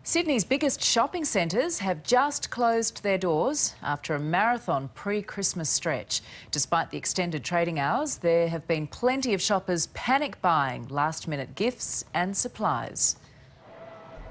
Sydney's biggest shopping centres have just closed their doors after a marathon pre-Christmas stretch. Despite the extended trading hours, there have been plenty of shoppers panic buying last-minute gifts and supplies.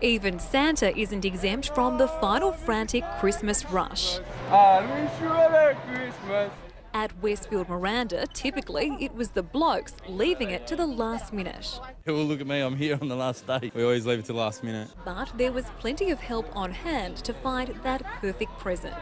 Even Santa isn't exempt from the final frantic Christmas rush. I wish you a Merry Christmas. At Westfield Miranda, typically it was the blokes leaving it to the last minute. Well, look at me, I'm here on the last day. We always leave it to the last minute. But there was plenty of help on hand to find that perfect present.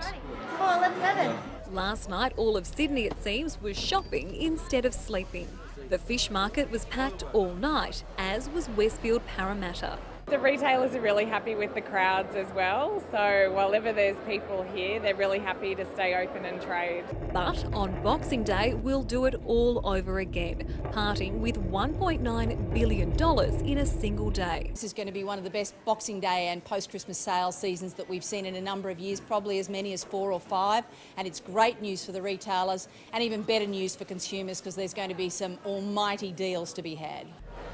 Oh, 11. Last night, all of Sydney, it seems, was shopping instead of sleeping. The fish market was packed all night, as was Westfield Parramatta. The retailers are really happy with the crowds as well, so whenever there's people here, they're really happy to stay open and trade. But on Boxing Day, we'll do it all over again, parting with $1.9 billion in a single day. This is going to be one of the best Boxing Day and post-Christmas sales seasons that we've seen in a number of years, probably as many as 4 or 5, and it's great news for the retailers and even better news for consumers because there's going to be some almighty deals to be had.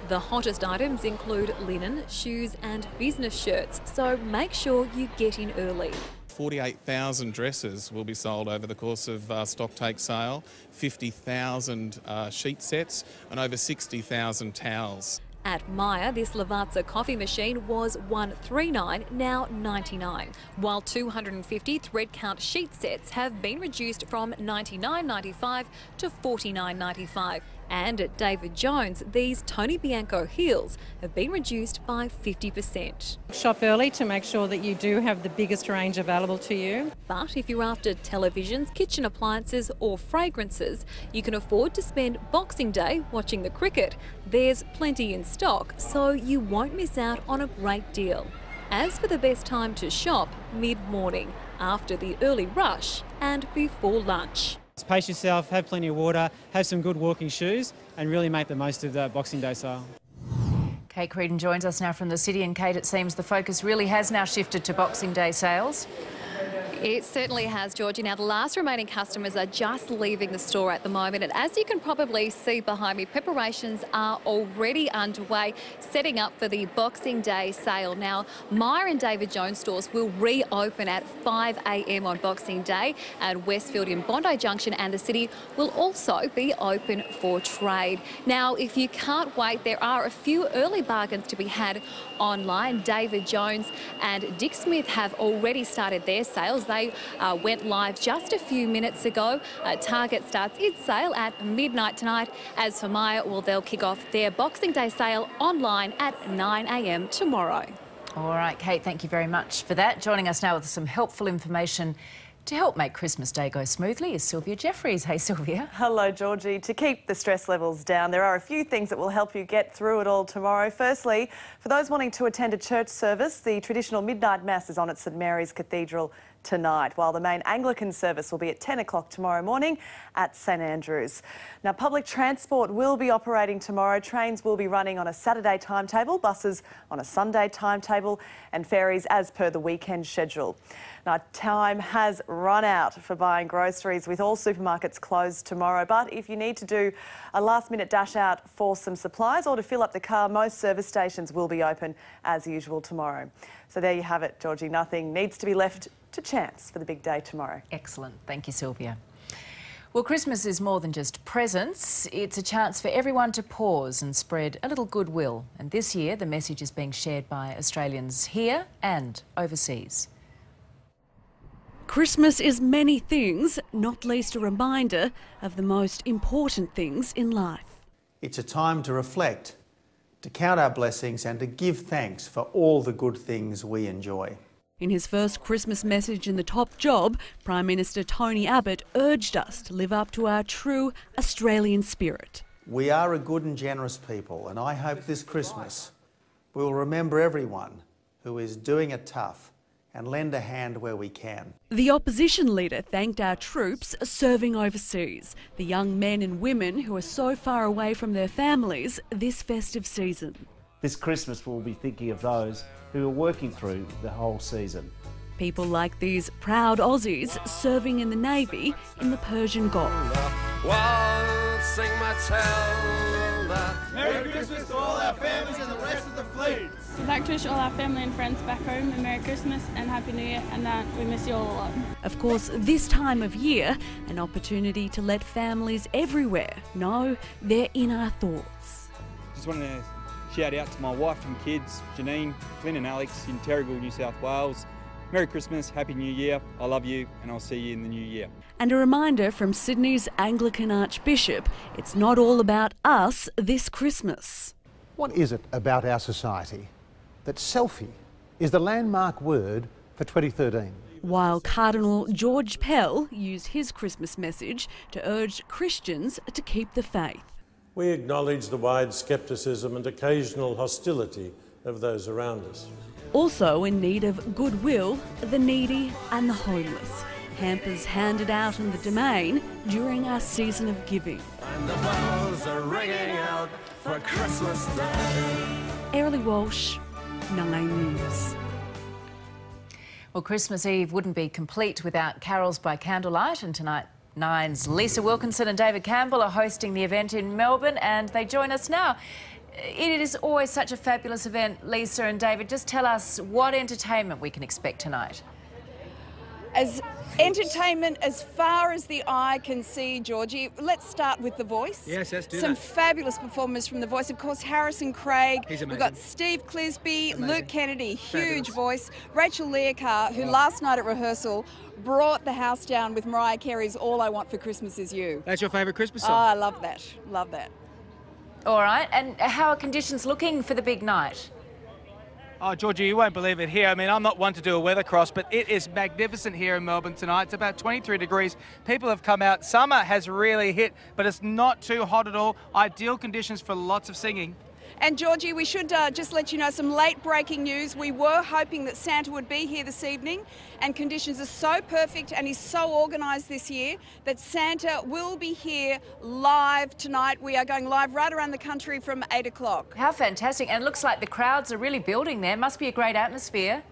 The hottest items include linen, shoes and business shirts, so make sure you get in early. 48,000 dresses will be sold over the course of stock take sale, 50,000 sheet sets and over 60,000 towels. At Myer, this Lavazza coffee machine was $139, now $99, while 250 thread count sheet sets have been reduced from $99.95 to $49.95. And at David Jones, these Tony Bianco heels have been reduced by 50%. Shop early to make sure that you do have the biggest range available to you. But if you're after televisions, kitchen appliances or fragrances, you can afford to spend Boxing Day watching the cricket. There's plenty in stock, so you won't miss out on a great deal. As for the best time to shop, mid-morning, after the early rush and before lunch. Pace yourself, have plenty of water, have some good walking shoes and really make the most of the Boxing Day sale. Kate Creedon joins us now from the city, and Kate, it seems the focus really has now shifted to Boxing Day sales. It certainly has, Georgie. Now, the last remaining customers are just leaving the store at the moment, and as you can probably see behind me, preparations are already underway, setting up for the Boxing Day sale. Now, Myer and David Jones stores will reopen at 5 a.m. on Boxing Day, and Westfield in Bondi Junction and the city will also be open for trade. Now, if you can't wait, there are a few early bargains to be had online. David Jones and Dick Smith have already started their sales. They went live just a few minutes ago. Target starts its sale at midnight tonight. As for Myer, well, they'll kick off their Boxing Day sale online at 9 a.m. tomorrow. All right, Kate, thank you very much for that. Joining us now with some helpful information to help make Christmas Day go smoothly is Sylvia Jeffries. Hey, Sylvia. Hello, Georgie. To keep the stress levels down, there are a few things that will help you get through it all tomorrow. Firstly, for those wanting to attend a church service, the traditional midnight mass is on at St Mary's Cathedral tonight, while the main Anglican service will be at 10 o'clock tomorrow morning at St Andrews. Now, public transport will be operating tomorrow. Trains will be running on a Saturday timetable, buses on a Sunday timetable and ferries as per the weekend schedule. Now, time has run out for buying groceries, with all supermarkets closed tomorrow. But if you need to do a last-minute dash out for some supplies or to fill up the car, most service stations will be open as usual tomorrow. So there you have it, Georgie. Nothing needs to be left to chance for the big day tomorrow. Excellent. Thank you, Sylvia. Well, Christmas is more than just presents. It's a chance for everyone to pause and spread a little goodwill. And this year, the message is being shared by Australians here and overseas. Christmas is many things, not least a reminder of the most important things in life. It's a time to reflect, to count our blessings and to give thanks for all the good things we enjoy. In his first Christmas message in the Top Job, Prime Minister Tony Abbott urged us to live up to our true Australian spirit. We are a good and generous people, and I hope this Christmas we will remember everyone who is doing it tough and lend a hand where we can. The opposition leader thanked our troops serving overseas, the young men and women who are so far away from their families this festive season. This Christmas we'll be thinking of those who are working through the whole season. People like these proud Aussies serving in the Navy in the Persian Gulf. Merry Christmas to all our families and the rest of the fleet. We'd like to wish all our family and friends back home a Merry Christmas and Happy New Year, and that we miss you all a lot. Of course, this time of year, an opportunity to let families everywhere know they're in our thoughts. Just wanted to shout out to my wife and kids, Janine, Flynn and Alex in Terrigal, New South Wales. Merry Christmas, Happy New Year, I love you and I'll see you in the new year. And a reminder from Sydney's Anglican Archbishop, it's not all about us this Christmas. What is it about our society that selfie is the landmark word for 2013? While Cardinal George Pell used his Christmas message to urge Christians to keep the faith. We acknowledge the wide scepticism and occasional hostility of those around us. Also in need of goodwill, the needy and the homeless. Hampers handed out in the Domain during our season of giving. And the bells are ringing out for Christmas Day. Airlie Walsh, 9 News. Well, Christmas Eve wouldn't be complete without carols by candlelight, and tonight Nine's Lisa Wilkinson and David Campbell are hosting the event in Melbourne, and they join us now. It is always such a fabulous event. Lisa and David, just tell us what entertainment we can expect tonight. As entertainment as far as the eye can see, Georgie. Let's start with The Voice. Yes, let's do Some that. fabulous performers from The Voice. Of course, Harrison Craig. He's amazing. We've got Steve Clisby, Amazing. Luke Kennedy, huge Fabulous. voice. Rachel Learcar, who last night at rehearsal brought the house down with Mariah Carey's All I Want for Christmas Is You. That's your favourite Christmas Oh, song? I love that. Love that. All right, and how are conditions looking for the big night? Oh, Georgie, you won't believe it here. I mean, I'm not one to do a weather cross, but it is magnificent here in Melbourne tonight. It's about 23 degrees. People have come out. Summer has really hit, but it's not too hot at all. Ideal conditions for lots of singing. And Georgie, we should just let you know some late breaking news. We were hoping that Santa would be here this evening, and conditions are so perfect and he's so organised this year that Santa will be here live tonight. We are going live right around the country from 8 o'clock. How fantastic. And it looks like the crowds are really building there. Must be a great atmosphere.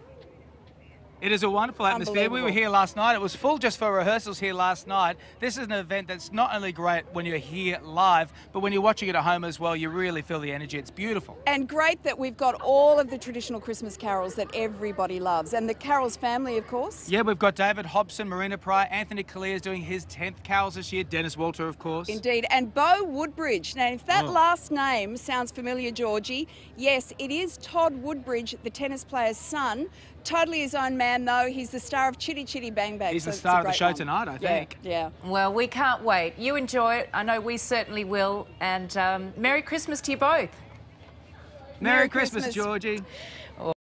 It is a wonderful atmosphere. We were here last night. It was full just for rehearsals here last night. This is an event that's not only great when you're here live, but when you're watching it at home as well, you really feel the energy. It's beautiful. And great that we've got all of the traditional Christmas carols that everybody loves. And the Carols family, of course. Yeah, we've got David Hobson, Marina Pryor, Anthony Callier is doing his 10th carols this year, Dennis Walter, of course. Indeed. And Bo Woodbridge. Now, if that last name sounds familiar, Georgie, yes, it is Todd Woodbridge, the tennis player's son. Totally his own man, though. He's the star of Chitty Chitty Bang Bang. He's so the star of the show one. tonight, I think. Yeah. Well, we can't wait. You enjoy it. I know we certainly will. And Merry Christmas to you both. Merry Christmas, Georgie.